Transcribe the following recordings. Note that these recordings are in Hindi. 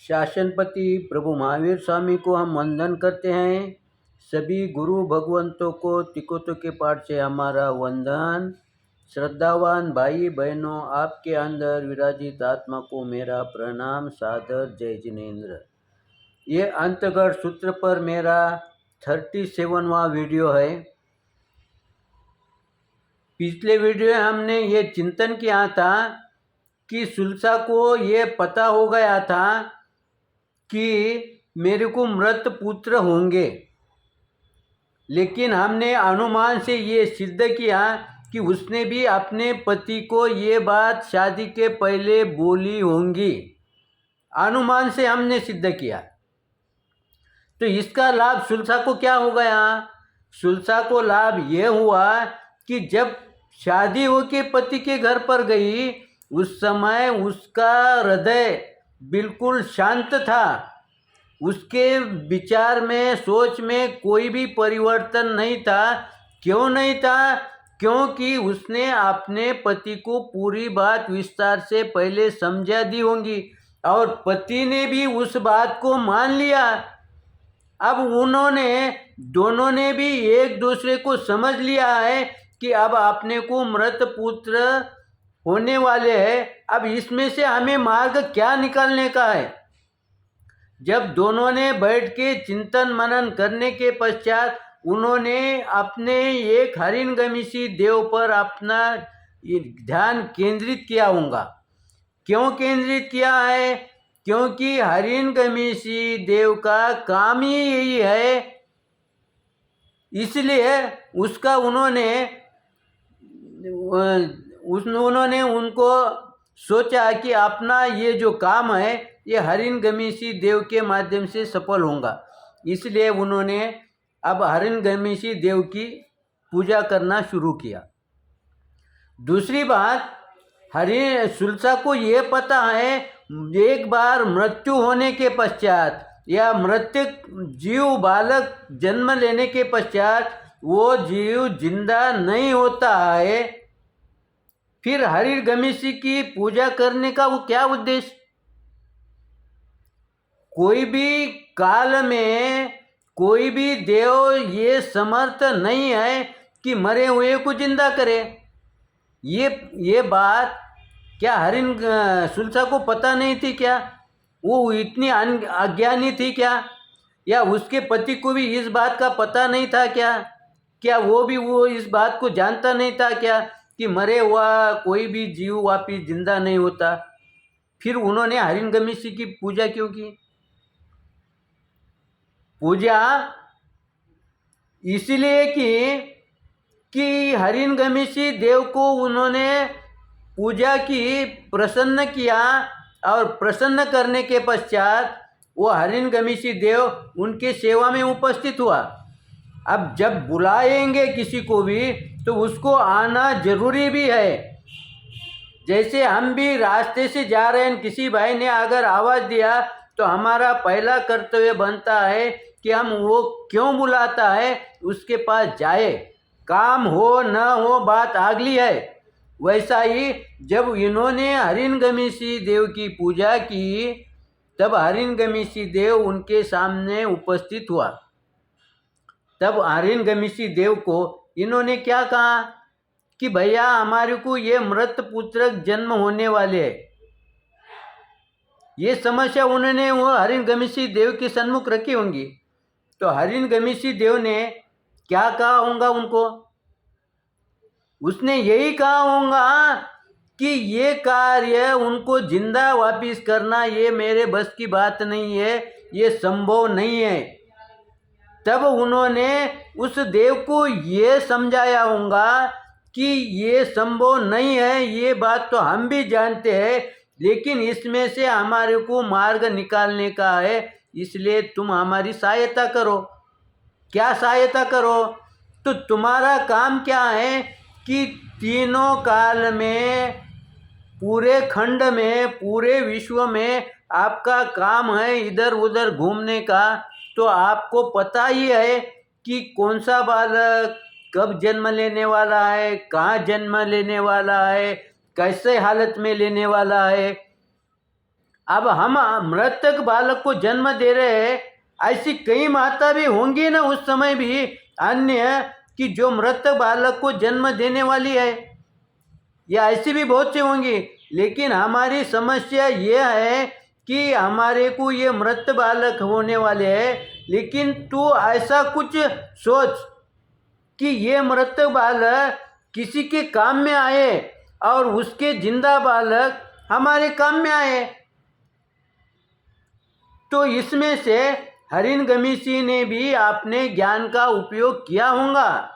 शासनपति प्रभु महावीर स्वामी को हम वंदन करते हैं। सभी गुरु भगवंतों को तिकोतों के पाठ से हमारा वंदन। श्रद्धावान भाई बहनों, आपके अंदर विराजित आत्मा को मेरा प्रणाम सादर जय जिनेन्द्र। ये अंतगढ़ सूत्र पर मेरा 37वां वीडियो है। पिछले वीडियो में हमने ये चिंतन किया था कि सुलसा को ये पता हो गया था कि मेरे को मृत पुत्र होंगे, लेकिन हमने अनुमान से ये सिद्ध किया कि उसने भी अपने पति को ये बात शादी के पहले बोली होंगी। अनुमान से हमने सिद्ध किया। तो इसका लाभ सुलसा को क्या हो गया? सुलसा को लाभ ये हुआ कि जब शादी होके पति के घर पर गई, उस समय उसका हृदय बिल्कुल शांत था। उसके विचार में, सोच में कोई भी परिवर्तन नहीं था। क्यों नहीं था? क्योंकि उसने अपने पति को पूरी बात विस्तार से पहले समझा दी होंगी और पति ने भी उस बात को मान लिया। अब दोनों ने भी एक दूसरे को समझ लिया है कि अब अपने को मृत पुत्र होने वाले हैं। अब इसमें से हमें मार्ग क्या निकालने का है? जब दोनों ने बैठ के चिंतन मनन करने के पश्चात उन्होंने अपने एक हरिणगमिषी देव पर अपना ध्यान केंद्रित किया होगा। क्यों केंद्रित किया है? क्योंकि हरिणगमिषी देव का काम ही यही है। इसलिए उसका उन्होंने उनको सोचा कि अपना ये जो काम है ये हरिणगमिषी देव के माध्यम से सफल होगा। इसलिए उन्होंने अब हरिणगमिषी देव की पूजा करना शुरू किया। दूसरी बात, सुलसा को ये पता है एक बार मृत्यु होने के पश्चात या मृतक जीव बालक जन्म लेने के पश्चात वो जीव जिंदा नहीं होता है। फिर हरिणगमिषी की पूजा करने का वो क्या उद्देश्य? कोई भी काल में कोई भी देव ये समर्थ नहीं है कि मरे हुए को जिंदा करे। ये बात क्या सुलसा को पता नहीं थी क्या? वो इतनी अज्ञानी थी क्या? या उसके पति को भी इस बात का पता नहीं था क्या? क्या वो इस बात को जानता नहीं था क्या कि मरे हुआ कोई भी जीव वापिस जिंदा नहीं होता? फिर उन्होंने हरिणगमिषी की पूजा क्यों की? पूजा इसलिए कि हरिणगमिषी देव को उन्होंने पूजा की, प्रसन्न किया और प्रसन्न करने के पश्चात वो हरिणगमिषी देव उनके सेवा में उपस्थित हुआ। अब जब बुलाएंगे किसी को भी तो उसको आना जरूरी भी है। जैसे हम भी रास्ते से जा रहे हैं, किसी भाई ने अगर आवाज़ दिया तो हमारा पहला कर्तव्य बनता है कि हम वो क्यों बुलाता है उसके पास जाए। काम हो न हो बात अगली है। वैसा ही जब इन्होंने हरिणगमिषी देव की पूजा की तब हरिणगमिषी देव उनके सामने उपस्थित हुआ। तब हरिणगमिषी देव को इन्होंने क्या कहा कि भैया हमारे को ये मृत पुत्र जन्म होने वाले है। ये समस्या उन्होंने वो हरिणगमिषी देव के सन्मुख रखी होंगी। तो हरिणगमिषी देव ने क्या कहा होगा उनको? उसने यही कहा होगा कि ये कार्य उनको जिंदा वापिस करना ये मेरे बस की बात नहीं है, ये संभव नहीं है। तब उन्होंने उस देव को ये समझाया होगा कि ये संभव नहीं है, ये बात तो हम भी जानते हैं, लेकिन इसमें से हमारे को मार्ग निकालने का है, इसलिए तुम हमारी सहायता करो। क्या सहायता करो? तो तुम्हारा काम क्या है कि तीनों काल में, पूरे खंड में, पूरे विश्व में आपका काम है इधर उधर घूमने का। तो आपको पता ही है कि कौन सा बालक कब जन्म लेने वाला है, कहाँ जन्म लेने वाला है, कैसे हालत में लेने वाला है। अब हम मृतक बालक को जन्म दे रहे हैं, ऐसी कई माता भी होंगी ना उस समय भी अन्य कि जो मृतक बालक को जन्म देने वाली है, या ऐसी भी बहुत सी होंगी। लेकिन हमारी समस्या ये है कि हमारे को ये मृत बालक होने वाले हैं, लेकिन तू ऐसा कुछ सोच कि ये मृत बालक किसी के काम में आए और उसके जिंदा बालक हमारे काम में आए। तो इसमें से हरिणगमीसी ने भी अपने ज्ञान का उपयोग किया होगा,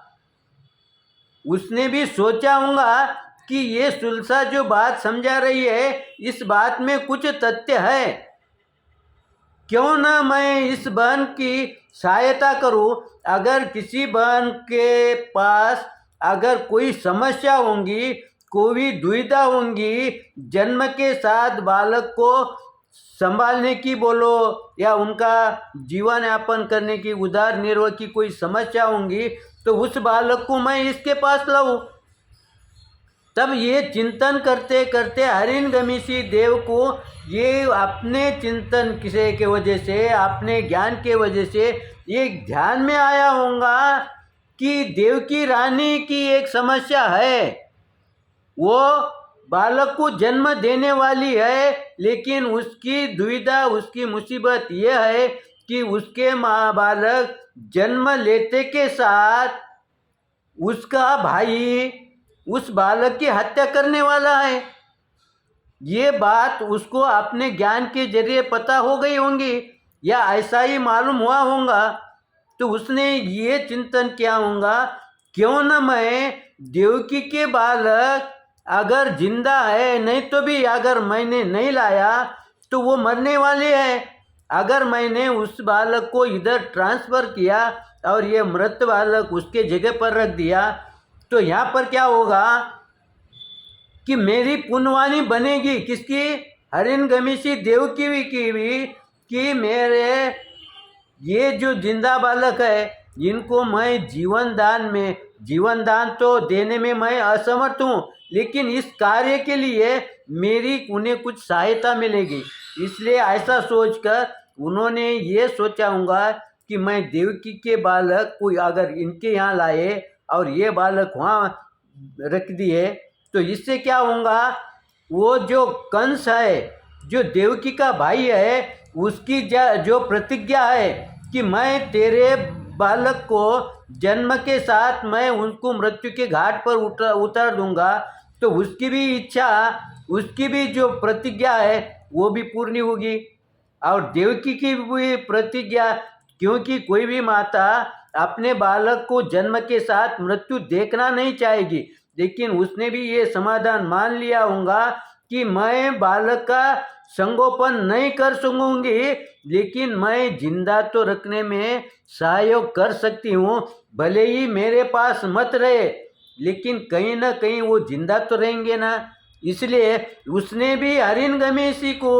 उसने भी सोचा होगा कि ये सुलसा जो बात समझा रही है इस बात में कुछ तथ्य है, क्यों ना मैं इस बहन की सहायता करूं। अगर किसी बहन के पास अगर कोई समस्या होंगी, कोई दुविधा होंगी, जन्म के साथ बालक को संभालने की बोलो या उनका जीवन यापन करने की उदार निर्वाह की कोई समस्या होंगी, तो उस बालक को मैं इसके पास लाऊं। तब ये चिंतन करते करते हरिणगमीसी देव को ये अपने चिंतन किसे के वजह से, अपने ज्ञान के वजह से ये ध्यान में आया होगा कि देवकी रानी की एक समस्या है, वो बालक को जन्म देने वाली है, लेकिन उसकी दुविधा, उसकी मुसीबत यह है कि उसके माँ बालक जन्म लेते के साथ उसका भाई उस बालक की हत्या करने वाला है। ये बात उसको अपने ज्ञान के जरिए पता हो गई होंगी या ऐसा ही मालूम हुआ होगा, तो उसने ये चिंतन किया होगा क्यों न मैं देवकी के बालक अगर जिंदा है, नहीं तो भी अगर मैंने नहीं लाया तो वो मरने वाले हैं। अगर मैंने उस बालक को इधर ट्रांसफ़र किया और ये मृत बालक उसके जगह पर रख दिया, तो यहाँ पर क्या होगा कि मेरी पुण्यवानी बनेगी किसकी, हरिणगमीसी देव की भी कि मेरे ये जो जिंदा बालक है इनको मैं जीवन दान तो देने में मैं असमर्थ हूँ, लेकिन इस कार्य के लिए मेरी उन्हें कुछ सहायता मिलेगी। इसलिए ऐसा सोचकर उन्होंने ये सोचा होगा कि मैं देवकी के बालक को अगर इनके यहाँ लाए और ये बालक वहाँ रख दिए, तो इससे क्या होगा, वो जो कंस है, जो देवकी का भाई है, उसकी जो प्रतिज्ञा है कि मैं तेरे बालक को जन्म के साथ मैं उनको मृत्यु के घाट पर उतार दूंगा, तो उसकी भी इच्छा, उसकी भी जो प्रतिज्ञा है वो भी पूर्ण होगी। और देवकी की भी प्रतिज्ञा, क्योंकि कोई भी माता अपने बालक को जन्म के साथ मृत्यु देखना नहीं चाहेगी, लेकिन उसने भी ये समाधान मान लिया होगा कि मैं बालक का संगोपन नहीं कर सकूंगी, लेकिन मैं जिंदा तो रखने में सहयोग कर सकती हूँ। भले ही मेरे पास मत रहे, लेकिन कहीं ना कहीं वो जिंदा तो रहेंगे ना। इसलिए उसने भी हरिणगमीसी को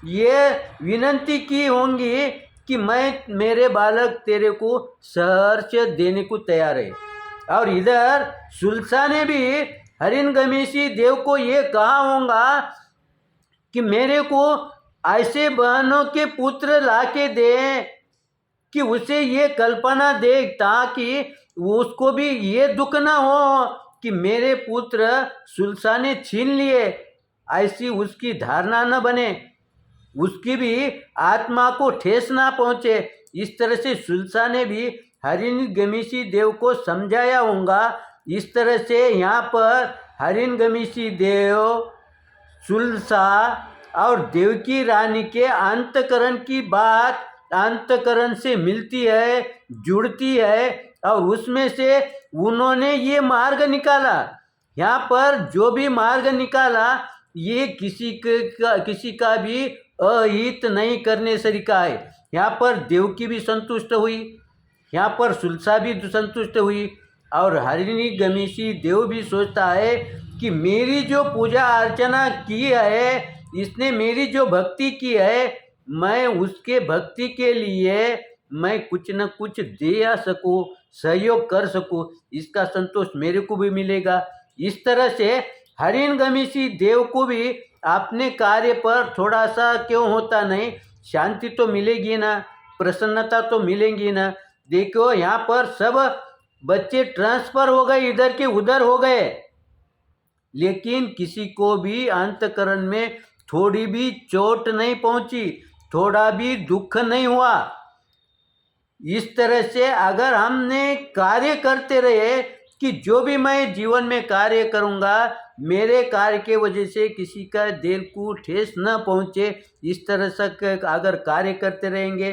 ये विनंती की होंगी कि मैं मेरे बालक तेरे को सहर्ष देने को तैयार है। और इधर सुलसा ने भी हरिणगमीसी देव को ये कहा होगा कि मेरे को ऐसे बहनों के पुत्र लाके दे कि उसे ये कल्पना दे ताकि उसको भी ये दुख ना हो कि मेरे पुत्र सुलसा ने छीन लिए, ऐसी उसकी धारणा न बने, उसकी भी आत्मा को ठेस ना पहुँचे। इस तरह से सुलसा ने भी हरिणगमीसी देव को समझाया होगा। इस तरह से यहाँ पर हरिणगमीसी देव, सुलसा और देवकी रानी के अंतकरण की बात अंतकरण से मिलती है, जुड़ती है, और उसमें से उन्होंने ये मार्ग निकाला। यहाँ पर जो भी मार्ग निकाला ये किसी का भी अहित नहीं करने सरीका है। यहाँ पर देवकी भी संतुष्ट हुई, यहाँ पर सुलसा भी संतुष्ट हुई, और हरिणगमीसी देव भी सोचता है कि मेरी जो पूजा अर्चना की है, इसने मेरी जो भक्ति की है, मैं उसके भक्ति के लिए मैं कुछ न कुछ दे आ सकूँ, सहयोग कर सकूँ, इसका संतोष मेरे को भी मिलेगा। इस तरह से हरिणगमीसी देव को भी अपने कार्य पर थोड़ा सा क्यों होता नहीं, शांति तो मिलेगी ना, प्रसन्नता तो मिलेगी ना। देखो यहाँ पर सब बच्चे ट्रांसफ़र हो गए, इधर के उधर हो गए, लेकिन किसी को भी अंतकरण में थोड़ी भी चोट नहीं पहुंची, थोड़ा भी दुख नहीं हुआ। इस तरह से अगर हमने कार्य करते रहे कि जो भी मैं जीवन में कार्य करूंगा, मेरे कार्य के वजह से किसी का दिल को ठेस न पहुंचे, इस तरह से अगर कार्य करते रहेंगे